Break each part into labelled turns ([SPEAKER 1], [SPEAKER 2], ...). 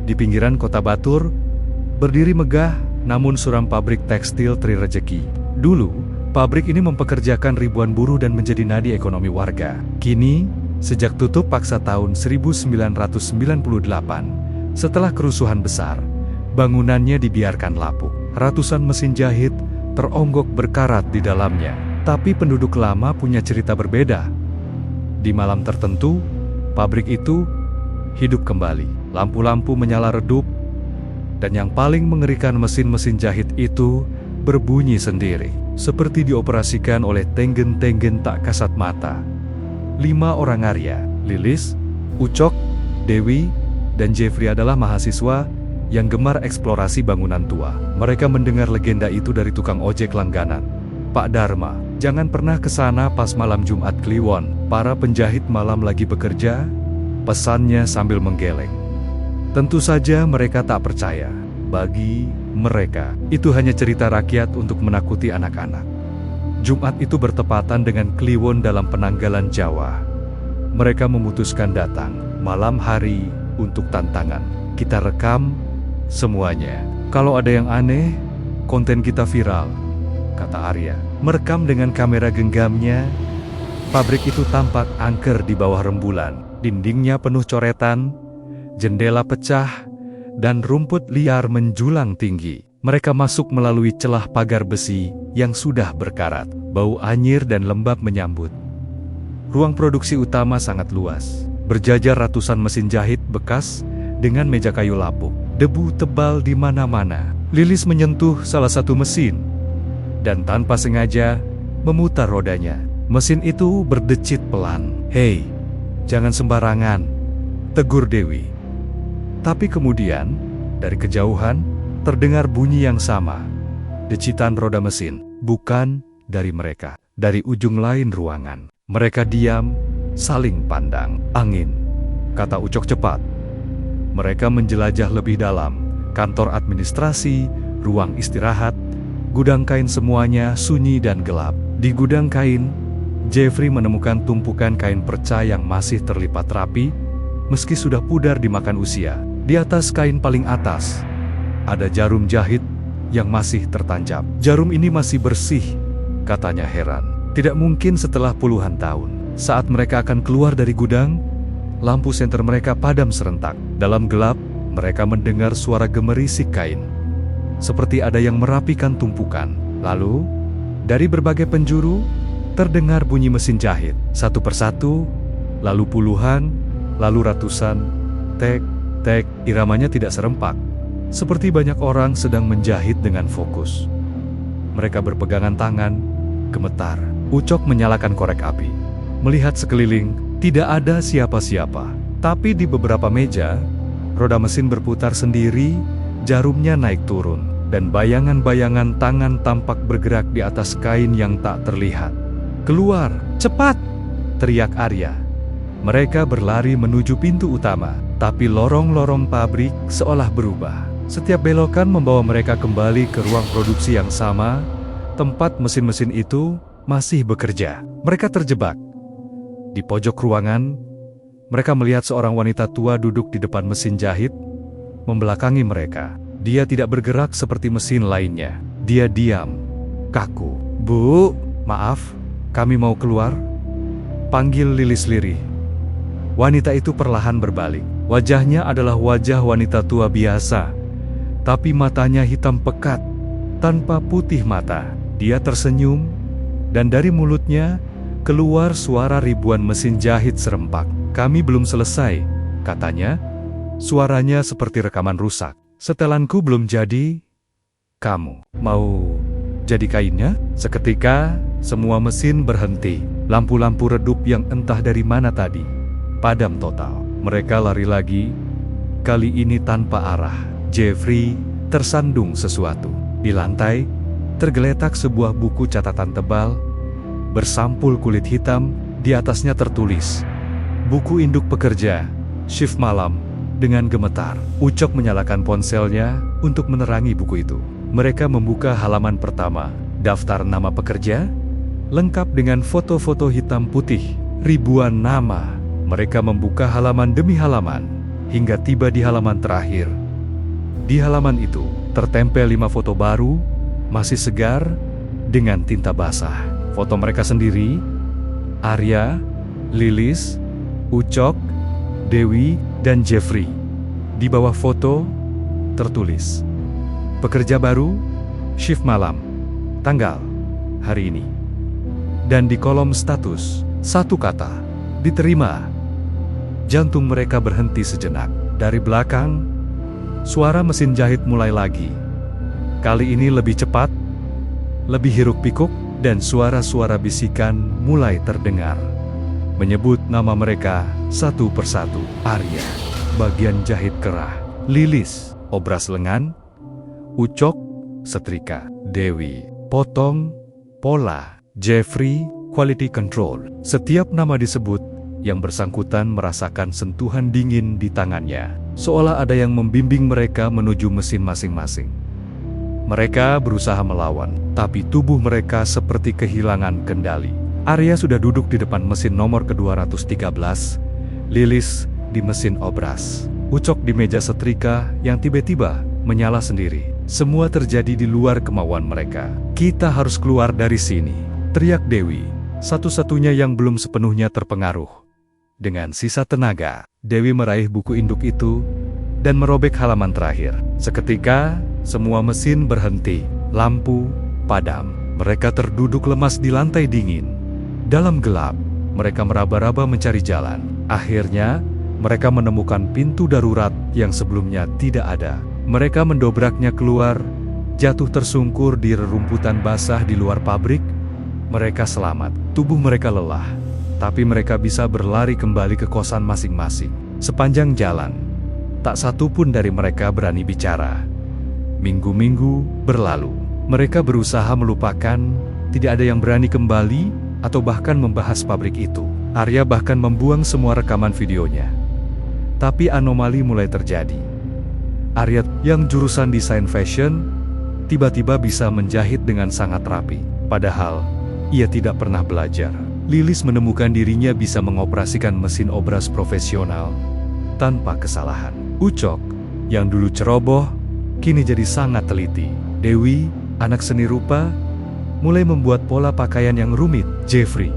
[SPEAKER 1] Di pinggiran kota Batur, berdiri megah namun suram pabrik tekstil Tri Rejeki. Dulu, pabrik ini mempekerjakan ribuan buruh dan menjadi nadi ekonomi warga. Kini, sejak tutup paksa tahun 1998, setelah kerusuhan besar, bangunannya dibiarkan lapuk. Ratusan mesin jahit teronggok berkarat di dalamnya. Tapi penduduk lama punya cerita berbeda. Di malam tertentu, pabrik itu hidup kembali. Lampu-lampu menyala redup, dan yang paling mengerikan mesin-mesin jahit itu berbunyi sendiri. Seperti dioperasikan oleh tenggen-tenggen tak kasat mata. 5 orang Arya, Lilis, Ucok, Dewi, dan Jeffrey adalah mahasiswa yang gemar eksplorasi bangunan tua. Mereka mendengar legenda itu dari tukang ojek langganan. Pak Dharma, jangan pernah ke sana pas malam Jumat Kliwon. Para penjahit malam lagi bekerja, pesannya sambil menggeleng. Tentu saja mereka tak percaya. Bagi mereka, itu hanya cerita rakyat untuk menakuti anak-anak. Jumat itu bertepatan dengan Kliwon dalam penanggalan Jawa. Mereka memutuskan datang malam hari untuk tantangan. Kita rekam semuanya. Kalau ada yang aneh, konten kita viral, kata Arya. Merekam dengan kamera genggamnya, pabrik itu tampak angker di bawah rembulan. Dindingnya penuh coretan, jendela pecah, dan rumput liar menjulang tinggi. Mereka masuk melalui celah pagar besi yang sudah berkarat. Bau anyir dan lembab menyambut. Ruang produksi utama sangat luas. Berjajar ratusan mesin jahit bekas dengan meja kayu lapuk. Debu tebal di mana-mana. Lilis menyentuh salah satu mesin dan tanpa sengaja memutar rodanya. Mesin itu berdecit pelan. "Hei, jangan sembarangan," tegur Dewi. Tapi kemudian, dari kejauhan, terdengar bunyi yang sama. Decitan roda mesin, bukan dari mereka, dari ujung lain ruangan. Mereka diam, saling pandang. "Angin," kata Ucok cepat. Mereka menjelajah lebih dalam. Kantor administrasi, ruang istirahat, gudang kain, semuanya sunyi dan gelap. Di gudang kain, Jeffrey menemukan tumpukan kain perca yang masih terlipat rapi, meski sudah pudar dimakan usia. Di atas kain paling atas, ada jarum jahit yang masih tertancap. "Jarum ini masih bersih," katanya heran. Tidak mungkin setelah puluhan tahun. Saat mereka akan keluar dari gudang, lampu senter mereka padam serentak. Dalam gelap, mereka mendengar suara gemerisik kain. Seperti ada yang merapikan tumpukan. Lalu, dari berbagai penjuru, terdengar bunyi mesin jahit. Satu persatu, lalu puluhan, lalu ratusan. Tek, tek, iramanya tidak serempak. Seperti banyak orang sedang menjahit dengan fokus. Mereka berpegangan tangan, gemetar. Ucok menyalakan korek api. Melihat sekeliling, tidak ada siapa-siapa. Tapi di beberapa meja, roda mesin berputar sendiri, jarumnya naik turun, dan bayangan-bayangan tangan tampak bergerak di atas kain yang tak terlihat. "Keluar, cepat!" teriak Arya. Mereka berlari menuju pintu utama, tapi lorong-lorong pabrik seolah berubah. Setiap belokan membawa mereka kembali ke ruang produksi yang sama, tempat mesin-mesin itu masih bekerja. Mereka terjebak. Di pojok ruangan, mereka melihat seorang wanita tua duduk di depan mesin jahit, membelakangi mereka. Dia tidak bergerak seperti mesin lainnya. Dia diam, kaku. "Bu, maaf, kami mau keluar," panggil Lilis lirih. Wanita itu perlahan berbalik. Wajahnya adalah wajah wanita tua biasa, tapi matanya hitam pekat, tanpa putih mata. Dia tersenyum, dan dari mulutnya keluar suara ribuan mesin jahit serempak. "Kami belum selesai," katanya. Suaranya seperti rekaman rusak. "Setelanku belum jadi. Kamu mau jadi kainnya?" Seketika, semua mesin berhenti. Lampu-lampu redup yang entah dari mana tadi padam total. Mereka lari lagi, kali ini tanpa arah. Jeffrey tersandung sesuatu. Di lantai, tergeletak sebuah buku catatan tebal, bersampul kulit hitam, di atasnya tertulis, "Buku induk pekerja, shift malam." Dengan gemetar, Ucok menyalakan ponselnya untuk menerangi buku itu. Mereka membuka halaman pertama, daftar nama pekerja, lengkap dengan foto-foto hitam putih, ribuan nama. Mereka membuka halaman demi halaman, hingga tiba di halaman terakhir. Di halaman itu, tertempel 5 foto baru, masih segar, dengan tinta basah. Foto mereka sendiri, Arya, Lilis, Ucok, Dewi, dan Jeffrey. Di bawah foto, tertulis, pekerja baru, shift malam, tanggal, hari ini. Dan di kolom status, satu kata, diterima. Jantung mereka berhenti sejenak. Dari belakang, suara mesin jahit mulai lagi. Kali ini lebih cepat, lebih hiruk-pikuk, dan suara-suara bisikan mulai terdengar. Menyebut nama mereka satu persatu. Arya, bagian jahit kerah. Lilis, obras lengan. Ucok, setrika. Dewi, potong, pola. Jeffrey, quality control. Setiap nama disebut, yang bersangkutan merasakan sentuhan dingin di tangannya. Seolah ada yang membimbing mereka menuju mesin masing-masing. Mereka berusaha melawan, tapi tubuh mereka seperti kehilangan kendali. Arya sudah duduk di depan mesin nomor ke-213, Lilis di mesin obras, Ucok di meja setrika yang tiba-tiba menyala sendiri. Semua terjadi di luar kemauan mereka. Kita harus keluar dari sini, teriak Dewi, satu-satunya yang belum sepenuhnya terpengaruh. Dengan sisa tenaga, Dewi meraih buku induk itu dan merobek halaman terakhir. Seketika, semua mesin berhenti, lampu padam. Mereka terduduk lemas di lantai dingin. Dalam gelap, mereka meraba-raba mencari jalan. Akhirnya, mereka menemukan pintu darurat yang sebelumnya tidak ada. Mereka mendobraknya keluar, jatuh tersungkur di rerumputan basah di luar pabrik. Mereka selamat. Tubuh mereka lelah, tapi mereka bisa berlari kembali ke kosan masing-masing. Sepanjang jalan, tak satu pun dari mereka berani bicara. Minggu-minggu berlalu. Mereka berusaha melupakan, tidak ada yang berani kembali, atau bahkan membahas pabrik itu. Arya bahkan membuang semua rekaman videonya. Tapi anomali mulai terjadi. Arya yang jurusan desain fashion, tiba-tiba bisa menjahit dengan sangat rapi. Padahal, ia tidak pernah belajar. Lilis menemukan dirinya bisa mengoperasikan mesin obras profesional tanpa kesalahan. Ucok, yang dulu ceroboh, kini jadi sangat teliti. Dewi, anak seni rupa, mulai membuat pola pakaian yang rumit. Jeffrey,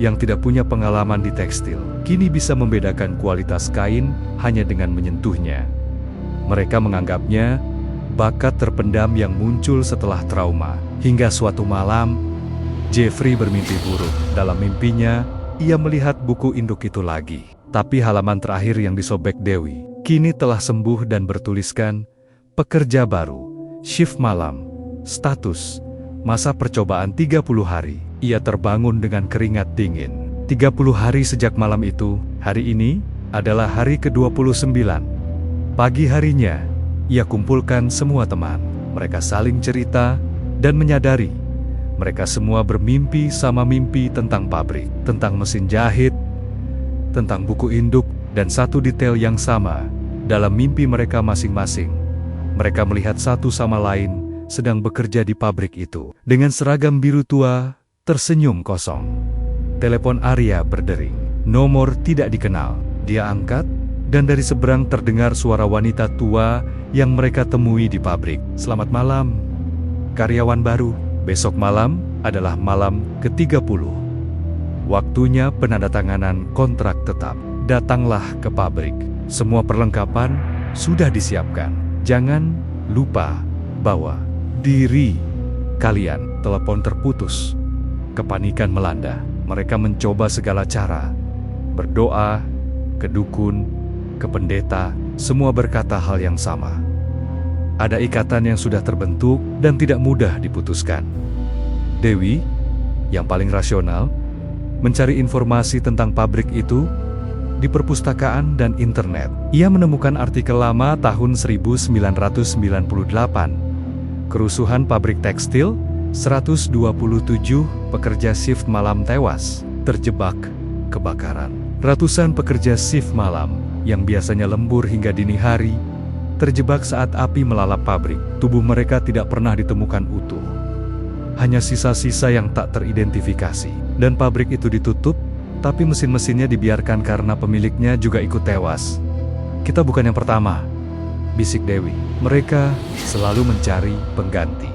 [SPEAKER 1] yang tidak punya pengalaman di tekstil, kini bisa membedakan kualitas kain hanya dengan menyentuhnya. Mereka menganggapnya bakat terpendam yang muncul setelah trauma. Hingga suatu malam, Jeffrey bermimpi buruk. Dalam mimpinya, ia melihat buku induk itu lagi. Tapi halaman terakhir yang disobek Dewi, kini telah sembuh dan bertuliskan, pekerja baru, shift malam, status, masa percobaan 30 hari. Ia terbangun dengan keringat dingin. 30 hari sejak malam itu, hari ini adalah hari ke-29. Pagi harinya, ia kumpulkan semua teman. Mereka saling cerita dan menyadari mereka semua bermimpi sama mimpi tentang pabrik, tentang mesin jahit, tentang buku induk, dan satu detail yang sama. Dalam mimpi mereka masing-masing, mereka melihat satu sama lain sedang bekerja di pabrik itu. Dengan seragam biru tua, tersenyum kosong. Telepon Arya berdering. Nomor tidak dikenal. Dia angkat, dan dari seberang terdengar suara wanita tua yang mereka temui di pabrik. Selamat malam, karyawan baru. Besok malam adalah malam ke-30. Waktunya penandatanganan kontrak tetap. Datanglah ke pabrik. Semua perlengkapan sudah disiapkan. Jangan lupa bawa diri kalian. Telepon terputus. Kepanikan melanda. Mereka mencoba segala cara. Berdoa, ke dukun, ke pendeta, semua berkata hal yang sama. Ada ikatan yang sudah terbentuk dan tidak mudah diputuskan. Dewi, yang paling rasional, mencari informasi tentang pabrik itu di perpustakaan dan internet. Ia menemukan artikel lama tahun 1998. Kerusuhan pabrik tekstil, 127 pekerja shift malam tewas, terjebak kebakaran. Ratusan pekerja shift malam, yang biasanya lembur hingga dini hari, terjebak saat api melalap pabrik. Tubuh mereka tidak pernah ditemukan utuh. Hanya sisa-sisa yang tak teridentifikasi. Dan pabrik itu ditutup, tapi mesin-mesinnya dibiarkan karena pemiliknya juga ikut tewas. Kita bukan yang pertama, bisik Dewi. Mereka selalu mencari pengganti,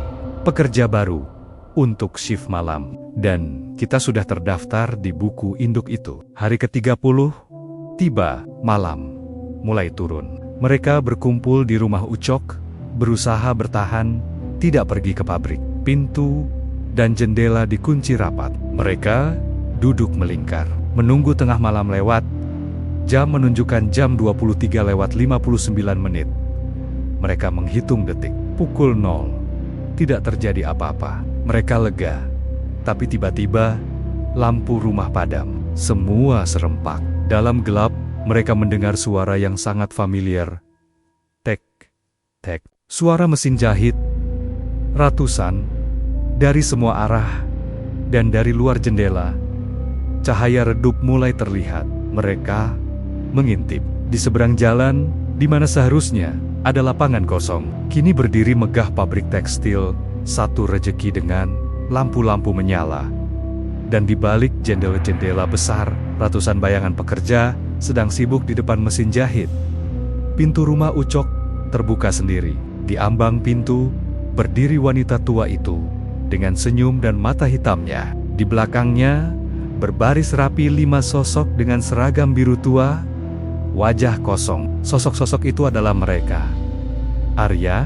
[SPEAKER 1] pekerja baru untuk shift malam. Dan kita sudah terdaftar di buku induk itu. Hari ke-30, tiba, malam mulai turun. Mereka berkumpul di rumah Ucok, berusaha bertahan, tidak pergi ke pabrik. Pintu dan jendela dikunci rapat. Mereka duduk melingkar, menunggu tengah malam lewat. Jam menunjukkan jam 23:59. Mereka menghitung detik. Pukul 0. Tidak terjadi apa-apa. Mereka lega. Tapi tiba-tiba, lampu rumah padam. Semua serempak. Dalam gelap, mereka mendengar suara yang sangat familiar. Tek, tek. Suara mesin jahit. Ratusan. Dari semua arah. Dan dari luar jendela. Cahaya redup mulai terlihat. Mereka mengintip. Di seberang jalan, di mana seharusnya ada lapangan kosong, kini berdiri megah pabrik tekstil, satu rejeki dengan lampu-lampu menyala. Dan di balik jendela-jendela besar, ratusan bayangan pekerja sedang sibuk di depan mesin jahit. Pintu rumah Ucok terbuka sendiri. Di ambang pintu, berdiri wanita tua itu, dengan senyum dan mata hitamnya. Di belakangnya, berbaris rapi 5 sosok dengan seragam biru tua, wajah kosong. Sosok-sosok itu adalah mereka: Arya,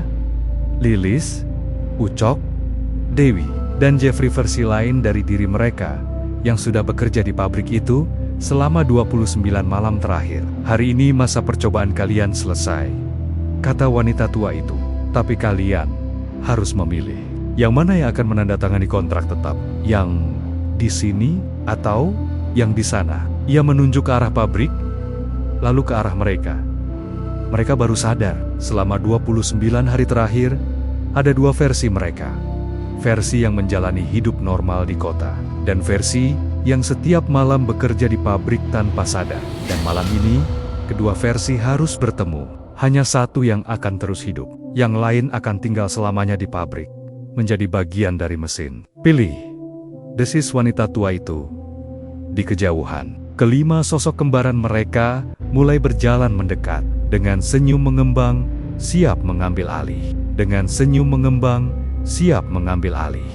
[SPEAKER 1] Lilis, Ucok, Dewi, dan Jeffrey. Versi lain dari diri mereka yang sudah bekerja di pabrik itu selama 29 malam terakhir. Hari ini masa percobaan kalian selesai, kata wanita tua itu. Tapi kalian harus memilih. Yang mana yang akan menandatangani kontrak tetap? Yang di sini atau yang di sana? Ia menunjuk ke arah pabrik, lalu ke arah mereka. Mereka baru sadar, selama 29 hari terakhir, ada 2 versi mereka. Versi yang menjalani hidup normal di kota, dan versi yang setiap malam bekerja di pabrik tanpa sadar. Dan malam ini, kedua versi harus bertemu. Hanya satu yang akan terus hidup, yang lain akan tinggal selamanya di pabrik, menjadi bagian dari mesin. Pilih, desis wanita tua itu. Di kejauhan, kelima sosok kembaran mereka mulai berjalan mendekat. Dengan senyum mengembang, siap mengambil alih. Dengan senyum mengembang, siap mengambil alih.